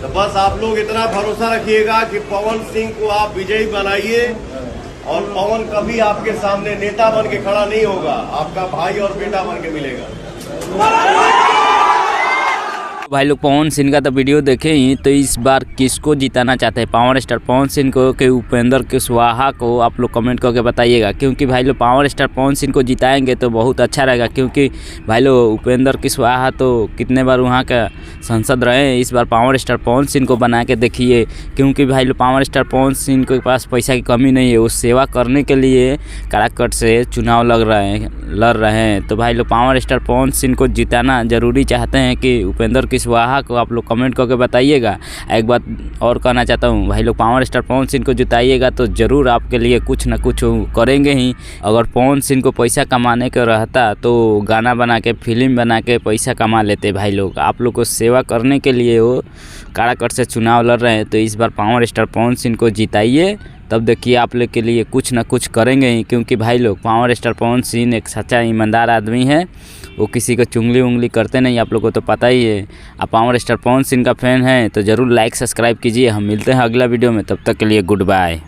तो बस आप लोग इतना भरोसा रखिएगा कि पवन सिंह को आप विजयी बनाइए और पवन कभी आपके सामने नेता बन के खड़ा नहीं होगा, आपका भाई और बेटा बन के मिलेगा। भाई लोग पवन सिंह का तो वीडियो देखे ही, तो इस बार किसको जिताना चाहते हैं, पावर स्टार पवन सिंह को कि उपेंद्र कुशवाहा को, आप लोग कमेंट करके बताइएगा। क्योंकि भाई लोग पावर स्टार पवन सिंह को जिताएंगे तो बहुत अच्छा रहेगा। क्योंकि भाई लोग उपेंद्र कुशवाहा तो कितने बार वहाँ का सांसद रहे हैं, इस बार पावर स्टार पवन सिंह को बना के देखिए। क्योंकि भाई लोग पावर स्टार पवन सिंह के पास पैसा की कमी नहीं है, वो सेवा करने के लिए काराकट से चुनाव लड़ रहे हैं। तो भाई लोग पावर स्टार पवन सिंह को जिताना ज़रूरी चाहते हैं कि उपेंद्र कुशवाहा को, आप लोग कमेंट करके बताइएगा। एक बात और कहना चाहता हूँ, भाई लोग पावर स्टार पवन सिंह को जिताइएगा तो ज़रूर आपके लिए कुछ ना कुछ करेंगे ही। अगर पवन सिंह को पैसा कमाने का रहता तो गाना बना के, फिल्म बना के पैसा कमा लेते। भाई लोग आप लोग को सेवा करने के लिए वो काराकट से चुनाव लड़ रहे हैं। तो इस बार पावर स्टार पवन सिंह को जिताइए, तब देखिए आप लोग के लिए कुछ ना कुछ करेंगे ही। क्योंकि भाई लोग पावर स्टार पवन सिंह एक सच्चा ईमानदार आदमी है, वो किसी को चुंगली उंगली करते नहीं, आप लोग को तो पता ही है। आप पावर स्टार पवन सिंह का फैन हैं तो ज़रूर लाइक सब्सक्राइब कीजिए। हम मिलते हैं अगला वीडियो में, तब तक के लिए गुड बाय।